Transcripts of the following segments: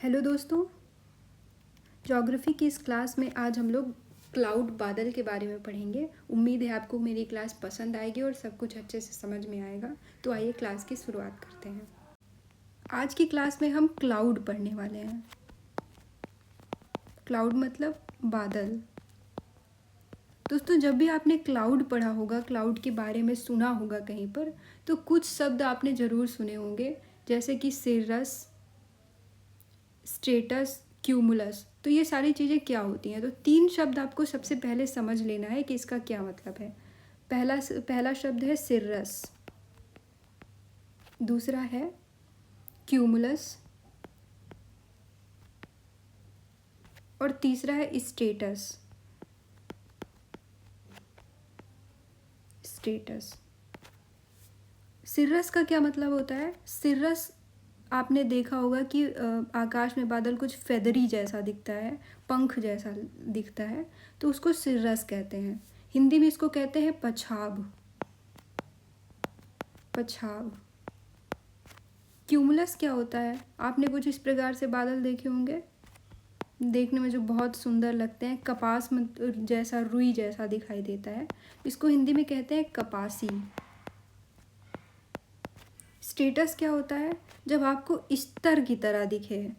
Hello दोस्तों, geography की इस क्लास में आज हम लोग क्लाउड बादल के बारे में पढ़ेंगे। उम्मीद है आपको मेरी क्लास पसंद आएगी और सब कुछ अच्छे से समझ में आएगा। तो आइए क्लास की शुरुआत करते हैं। आज की क्लास में हम क्लाउड पढ़ने वाले हैं। क्लाउड मतलब बादल। दोस्तों, जब भी आपने क्लाउड पढ़ा होगा, क्लाउड के बारे में सुना होगा कहीं पर, तो कुछ शब्द आपने ज़रूर सुने होंगे, जैसे कि सिरस, स्ट्रेटस, क्यूमुलस। तो ये सारी चीज़ें क्या होती हैं? तो तीन शब्द आपको सबसे पहले समझ लेना है कि इसका क्या मतलब है। पहला शब्द है सिरस, दूसरा है क्यूमुलस और तीसरा है स्टेटस। स्टेटस। सिरस का क्या मतलब होता है? सिरस आपने देखा होगा कि आकाश में बादल कुछ फेदरी जैसा दिखता है, पंख जैसा दिखता है, तो उसको सिरस कहते हैं। हिंदी में इसको कहते हैं पछाव। पछाव। क्यूमुलस क्या होता है? आपने कुछ इस प्रकार से बादल देखे होंगे, देखने में जो बहुत सुंदर लगते हैं, कपास में जैसा, रुई जैसा दिखाई देता है। इसको हिंदी में कहते हैं कपासी। स्टेटस क्या होता है? जब आपको स्तर की तरह दिखे,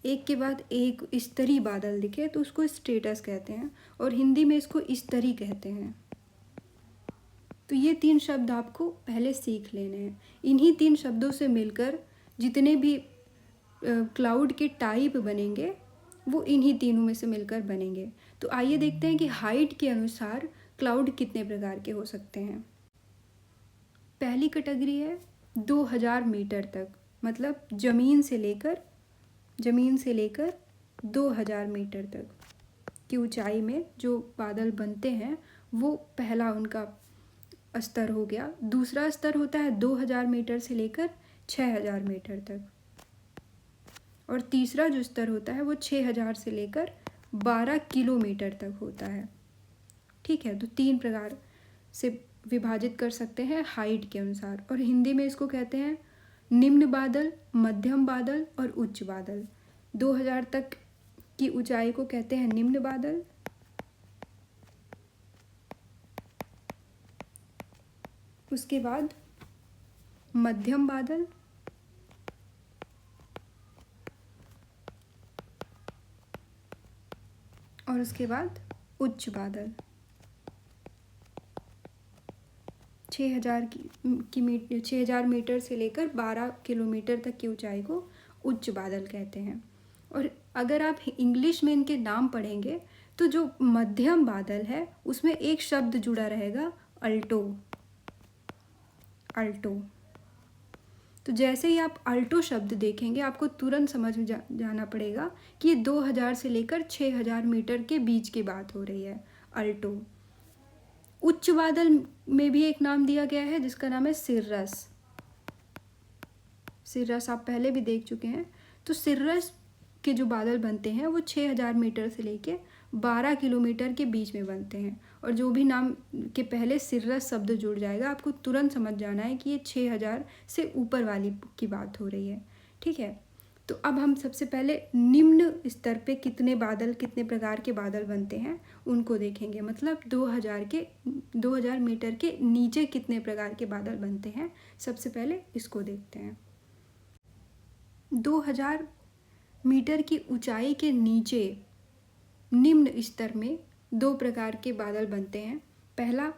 एक के बाद एक स्तरी बादल दिखे, तो उसको स्टेटस कहते हैं और हिंदी में इसको स्तरी कहते हैं। तो ये तीन शब्द आपको पहले सीख लेने हैं। इन्हीं तीन शब्दों से मिलकर जितने भी क्लाउड के टाइप बनेंगे, वो इन्हीं तीनों में से मिलकर बनेंगे। तो आइए देखते हैं कि हाइट के अनुसार क्लाउड कितने प्रकार के हो सकते हैं। पहली कैटेगरी है 2000 मीटर तक, मतलब ज़मीन से लेकर 2000 मीटर तक की ऊंचाई में जो बादल बनते हैं, वो पहला उनका स्तर हो गया। दूसरा स्तर होता है 2000 मीटर से लेकर 6000 मीटर तक, और तीसरा जो स्तर होता है वो 6000 से लेकर 12 किलोमीटर तक होता है। ठीक है, तो तीन प्रकार से विभाजित कर सकते हैं हाइट के अनुसार, और हिंदी में इसको कहते हैं निम्न बादल, मध्यम बादल और उच्च बादल। 2000 तक की ऊंचाई को कहते हैं निम्न बादल, उसके बाद मध्यम बादल, और उसके बाद उच्च बादल। 6000 मीटर से लेकर 12 किलोमीटर तक की ऊंचाई को उच्च बादल कहते हैं। और अगर आप इंग्लिश में इनके नाम पढ़ेंगे, तो जो मध्यम बादल है उसमें एक शब्द जुड़ा रहेगा, अल्टो। अल्टो। तो जैसे ही आप अल्टो शब्द देखेंगे, आपको तुरंत समझ जाना पड़ेगा कि ये 2000 से लेकर 6000 मीटर के बीच की बात हो रही है, अल्टो। उच्च बादल में भी एक नाम दिया गया है जिसका नाम है सिर्रस। सिर्रस आप पहले भी देख चुके हैं। तो सिर्रस के जो बादल बनते हैं वो 6000 मीटर से लेके 12 किलोमीटर के बीच में बनते हैं, और जो भी नाम के पहले सिर्रस शब्द जुड़ जाएगा, आपको तुरंत समझ जाना है कि ये 6000 से ऊपर वाली की बात हो रही है। ठीक है, तो अब हम सबसे पहले निम्न स्तर पे कितने प्रकार के बादल बनते हैं उनको देखेंगे। मतलब 2000 मीटर के नीचे कितने प्रकार के बादल बनते हैं, सबसे पहले इसको देखते हैं। 2000 मीटर की ऊंचाई के नीचे निम्न स्तर में दो प्रकार के बादल बनते हैं। पहला,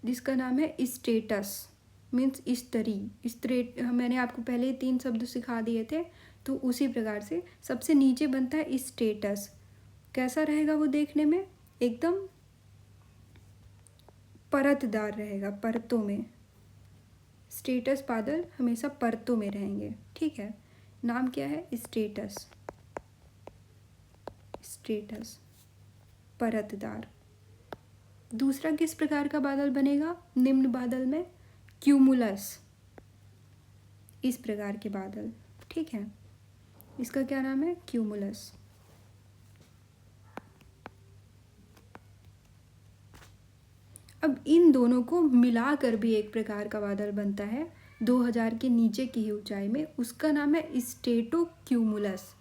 जिसका नाम है स्टेटस, मीन्स स्तरी। मैंने आपको पहले ही 3 शब्द सिखा दिए थे, तो उसी प्रकार से सबसे नीचे बनता है स्टेटस। कैसा रहेगा वो देखने में? एकदम परतदार रहेगा, परतों में। स्टेटस बादल हमेशा परतों में रहेंगे। ठीक है, नाम क्या है? स्टेटस। स्टेटस, परतदार। दूसरा किस प्रकार का बादल बनेगा निम्न बादल में? क्यूमुलस, इस प्रकार के बादल। ठीक है, इसका क्या नाम है? क्यूमुलस। अब इन दोनों को मिलाकर भी एक प्रकार का बादल बनता है 2000 के नीचे की ही ऊंचाई में, उसका नाम है स्ट्रेटोक्यूमुलस।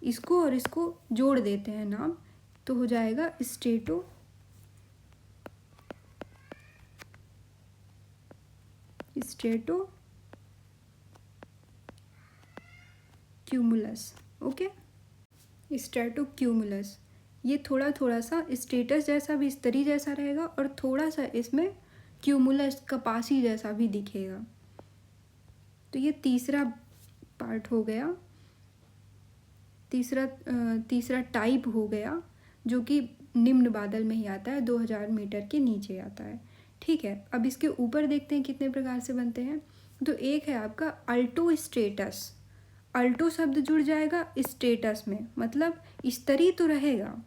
इसको और इसको जोड़ देते हैं नाम, तो हो जाएगा स्ट्रेटोक्यूमुलस। ओके, स्ट्रेटोक्यूमुलस। ये थोड़ा थोड़ा सा स्टेटस जैसा भी, स्तरी जैसा रहेगा, और थोड़ा सा इसमें क्यूमुलस कपासी जैसा भी दिखेगा। तो ये तीसरा पार्ट हो गया, तीसरा टाइप हो गया, जो कि निम्न बादल में ही आता है, 2000 मीटर के नीचे आता है। ठीक है, अब इसके ऊपर देखते हैं कितने प्रकार से बनते हैं। तो एक है आपका अल्टो स्टेटस। अल्टो शब्द जुड़ जाएगा स्टेटस में, मतलब स्तरी तो रहेगा,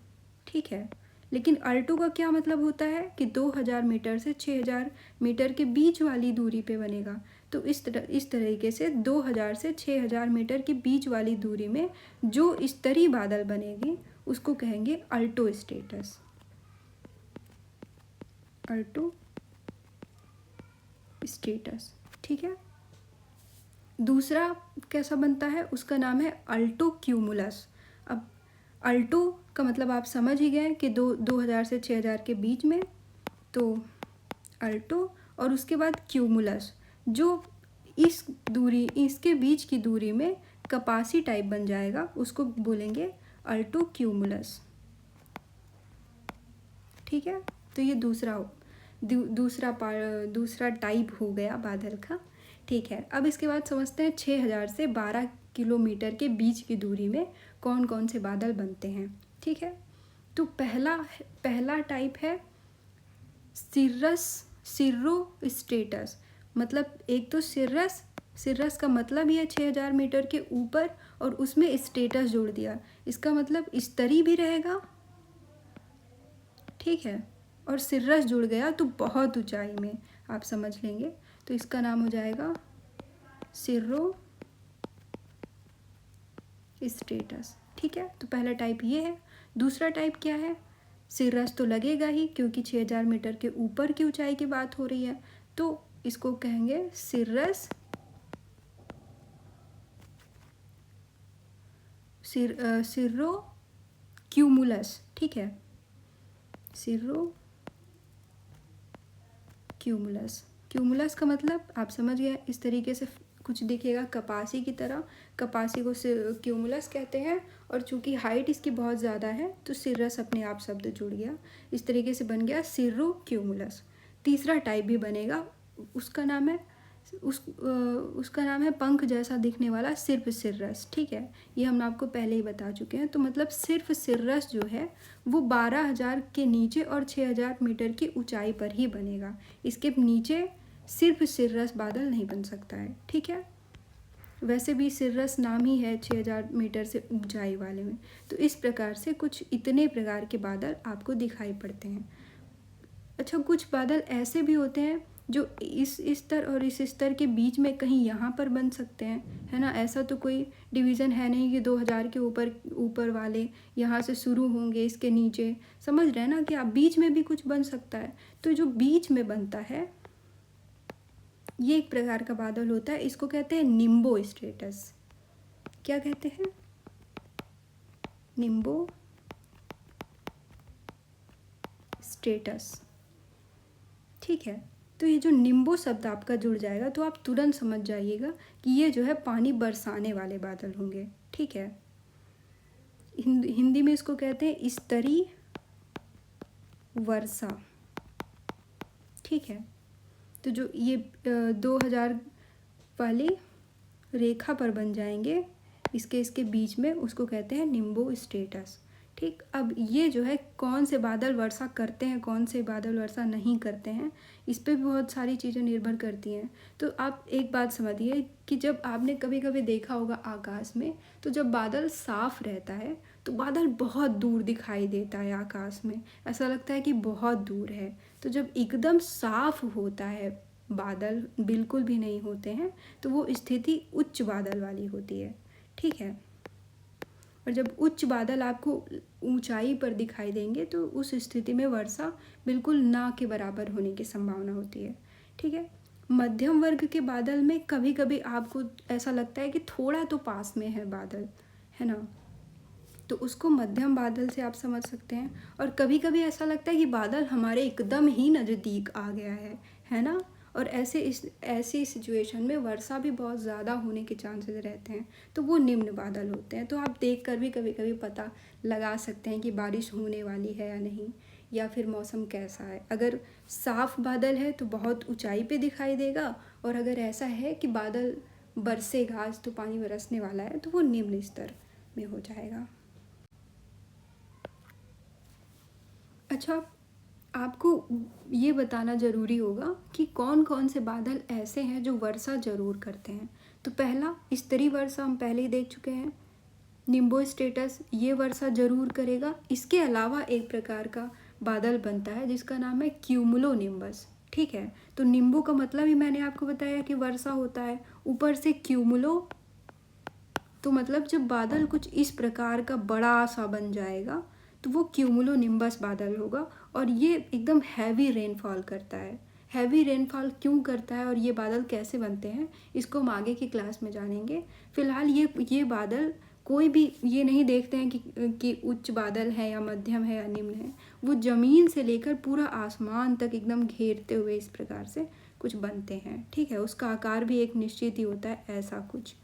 ठीक है, लेकिन अल्टो का क्या मतलब होता है कि 2000 मीटर से 6000 मीटर के बीच वाली दूरी पे बनेगा। तो इस तरीके से 2000 से 6000 मीटर के बीच वाली दूरी में जो स्तरीय बादल बनेगी उसको कहेंगे अल्टो स्टेटस। अल्टो स्टेटस, ठीक है। दूसरा कैसा बनता है, उसका नाम है अल्टो क्यूमुलस। अब अल्टो का मतलब आप समझ ही गए कि 2000 से 6000 के बीच में, तो अल्टो, और उसके बाद क्यूमुलस, जो इस दूरी, इसके बीच की दूरी में कपासी टाइप बन जाएगा, उसको बोलेंगे अल्टो क्यूमुलस। ठीक है, तो ये दूसरा टाइप हो गया बादल का। ठीक है, अब इसके बाद समझते हैं 6000 से 12 किलोमीटर के बीच की दूरी में कौन कौन से बादल बनते हैं। ठीक है, तो पहला टाइप है सिर्रो-स्ट्रेटस। मतलब एक तो सिर्रस का मतलब ही है 6000 मीटर के ऊपर, और उसमें स्टेटस जोड़ दिया, इसका मतलब स्तरी भी रहेगा, ठीक है, और सिर्रस जुड़ गया तो बहुत ऊंचाई में, आप समझ लेंगे, तो इसका नाम हो जाएगा सिर्रो स्टेटस। ठीक है, तो पहला टाइप ये है। दूसरा टाइप क्या है, सिर्रस तो लगेगा ही क्योंकि 6000 मीटर के ऊपर की ऊंचाई की बात हो रही है, तो इसको कहेंगे सिर्रो क्यूमुलस। ठीक है, सिर्रो क्यूमुलस का मतलब आप समझ गए, इस तरीके से कुछ दिखेगा कपासी की तरह, कपासी को क्यूमुलस कहते हैं, और चूंकि हाइट इसकी बहुत ज़्यादा है तो सिर्रस अपने आप शब्द जुड़ गया, इस तरीके से बन गया सिर्रो क्यूमुलस। तीसरा टाइप भी बनेगा, उसका नाम है पंख जैसा दिखने वाला सिर्फ सिर्रस। ठीक है, ये हम आपको पहले ही बता चुके हैं। तो मतलब सिर्फ सिर्रस जो है वो 12000 के नीचे और 6000 मीटर की ऊंचाई पर ही बनेगा, इसके नीचे सिर्फ सिर्रस बादल नहीं बन सकता है। ठीक है, वैसे भी सिर्रस नाम ही है 6000 मीटर से ऊंचाई वाले में। तो इस प्रकार से कुछ इतने प्रकार के बादल आपको दिखाई पड़ते हैं। अच्छा, कुछ बादल ऐसे भी होते हैं जो इस स्तर और इस स्तर के बीच में कहीं यहाँ पर बन सकते हैं, है ना। ऐसा तो कोई डिवीज़न है नहीं कि 2000 के ऊपर वाले यहाँ से शुरू होंगे इसके नीचे, समझ रहे हैं ना, कि आप बीच में भी कुछ बन सकता है। तो जो बीच में बनता है ये एक प्रकार का बादल होता है, इसको कहते हैं निम्बो स्टेटस। क्या कहते हैं, निम्बो स्टेटस। ठीक है, तो ये जो निम्बो शब्द आपका जुड़ जाएगा तो आप तुरंत समझ जाइएगा कि ये जो है पानी बरसाने वाले बादल होंगे। ठीक है, हिंदी में इसको कहते हैं स्तरी वर्षा। ठीक है, तो जो ये 2000 वाली रेखा पर बन जाएंगे इसके बीच में, उसको कहते हैं निम्बो स्टेटस। ठीक, अब ये जो है कौन से बादल वर्षा करते हैं, कौन से बादल वर्षा नहीं करते हैं, इस पर भी बहुत सारी चीज़ें निर्भर करती हैं। तो आप एक बात समझिए कि जब आपने कभी कभी देखा होगा आकाश में, तो जब बादल साफ रहता है तो बादल बहुत दूर दिखाई देता है आकाश में, ऐसा लगता है कि बहुत दूर है। तो जब एकदम साफ होता है, बादल बिल्कुल भी नहीं होते हैं, तो वो स्थिति उच्च बादल वाली होती है। ठीक है, और जब उच्च बादल आपको ऊंचाई पर दिखाई देंगे तो उस स्थिति में वर्षा बिल्कुल ना के बराबर होने की संभावना होती है। ठीक है, मध्यम वर्ग के बादल में कभी कभी आपको ऐसा लगता है कि थोड़ा तो पास में है बादल, है ना, तो उसको मध्यम बादल से आप समझ सकते हैं। और कभी कभी ऐसा लगता है कि बादल हमारे एकदम ही नज़दीक आ गया है ना। और ऐसी सिचुएशन में वर्षा भी बहुत ज़्यादा होने के चांसेस रहते हैं, तो वो निम्न बादल होते हैं। तो आप देख कर भी कभी कभी पता लगा सकते हैं कि बारिश होने वाली है या नहीं, या फिर मौसम कैसा है। अगर साफ बादल है तो बहुत ऊंचाई पे दिखाई देगा, और अगर ऐसा है कि बादल बरसेगा, आज तो पानी बरसने वाला है, तो वो निम्न स्तर में हो जाएगा। अच्छा, आपको ये बताना ज़रूरी होगा कि कौन कौन से बादल ऐसे हैं जो वर्षा ज़रूर करते हैं। तो पहला, स्तरीय वर्षा हम पहले ही देख चुके हैं। निम्बो स्टेटस, ये वर्षा ज़रूर करेगा। इसके अलावा एक प्रकार का बादल बनता है जिसका नाम है क्यूमुलो निम्बस। ठीक है, तो निम्बो का मतलब ही मैंने आपको बताया कि वर्षा होता है, ऊपर से क्यूमुलो, तो मतलब जब बादल कुछ इस प्रकार का बड़ा सा बन जाएगा तो वो क्यूमुलो निम्बस बादल होगा। और ये एकदम हैवी रेनफॉल करता है। हैवी रेनफॉल क्यों करता है और ये बादल कैसे बनते हैं, इसको हम आगे की क्लास में जानेंगे। फिलहाल ये बादल कोई भी ये नहीं देखते हैं कि उच्च बादल है या मध्यम है या निम्न है। वो ज़मीन से लेकर पूरा आसमान तक एकदम घेरते हुए इस प्रकार से कुछ बनते हैं। ठीक है, उसका आकार भी एक निश्चित ही होता है, ऐसा कुछ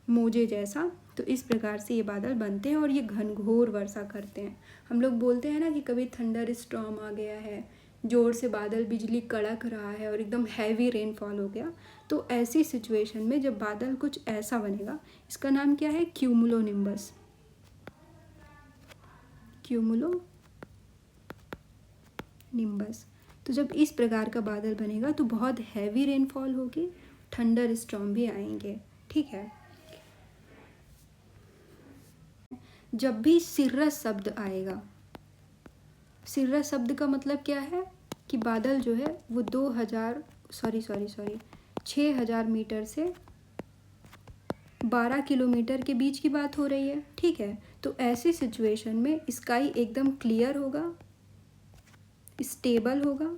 मोजे जैसा। तो इस प्रकार से ये बादल बनते हैं और ये घनघोर वर्षा करते हैं। हम लोग बोलते हैं ना कि कभी थंडर स्टॉर्म आ गया है, ज़ोर से बादल बिजली कड़क रहा है और एकदम हैवी रेनफॉल हो गया। तो ऐसी सिचुएशन में जब बादल कुछ ऐसा बनेगा, इसका नाम क्या है, क्यूमुलो निम्बस। Cumulo nimbus. तो जब इस प्रकार का बादल बनेगा तो बहुत हैवी रेनफॉल होगी, थंडर स्टॉर्म भी आएंगे। ठीक है, जब भी सिर्रस शब्द आएगा, सिर्रस शब्द का मतलब क्या है कि बादल जो है वो 6,000 मीटर से 12 किलोमीटर के बीच की बात हो रही है। ठीक है, तो ऐसी सिचुएशन में स्काई एकदम क्लियर होगा, स्टेबल होगा,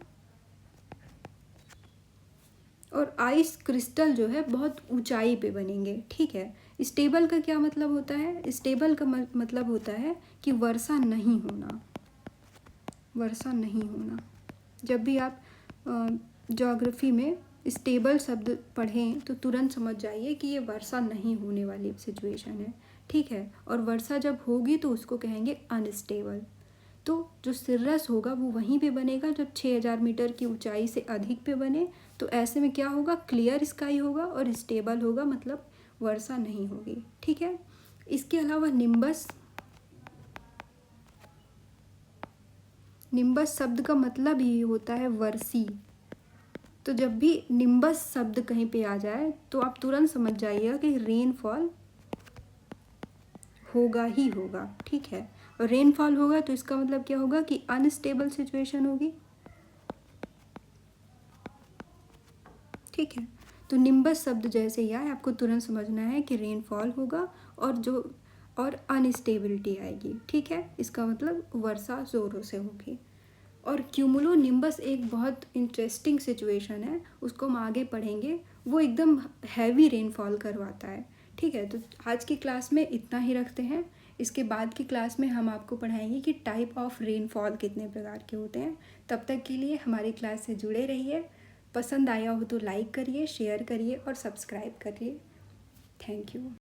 और आइस क्रिस्टल जो है बहुत ऊंचाई पे बनेंगे। ठीक है, स्टेबल का क्या मतलब होता है, स्टेबल का मतलब होता है कि वर्षा नहीं होना, वर्षा नहीं होना। जब भी आप ज्योग्राफी में स्टेबल शब्द पढ़ें तो तुरंत समझ जाइए कि ये वर्षा नहीं होने वाली सिचुएशन है। ठीक है, और वर्षा जब होगी तो उसको कहेंगे अनस्टेबल। तो जो सिर्रस होगा वो वहीं पे बनेगा जब 6,000 मीटर की ऊंचाई से अधिक पे बने। तो ऐसे में क्या होगा, क्लियर स्काई होगा और स्टेबल होगा, मतलब वर्षा नहीं होगी। ठीक है, इसके अलावा निम्बस, निम्बस शब्द का मतलब ही होता है वर्षी। तो जब भी निम्बस शब्द कहीं पे आ जाए तो आप तुरंत समझ जाइएगा कि रेनफॉल होगा ही होगा। ठीक है, और रेनफॉल होगा तो इसका मतलब क्या होगा कि अनस्टेबल सिचुएशन होगी। ठीक है, तो निम्बस शब्द जैसे ही आए आपको तुरंत समझना है कि रेनफॉल होगा और अनस्टेबिलिटी आएगी। ठीक है, इसका मतलब वर्षा ज़ोरों से होगी। और क्यूमुलो निम्बस एक बहुत इंटरेस्टिंग सिचुएशन है, उसको हम आगे पढ़ेंगे। वो एकदम हैवी रेनफॉल करवाता है। ठीक है, तो आज की क्लास में इतना ही रखते हैं। इसके बाद की क्लास में हम आपको पढ़ाएंगे कि टाइप ऑफ रेनफॉल कितने प्रकार के होते हैं। तब तक के लिए हमारी क्लास से जुड़े रहिए। पसंद आया हो तो लाइक करिए, शेयर करिए और सब्सक्राइब करिए। Thank you.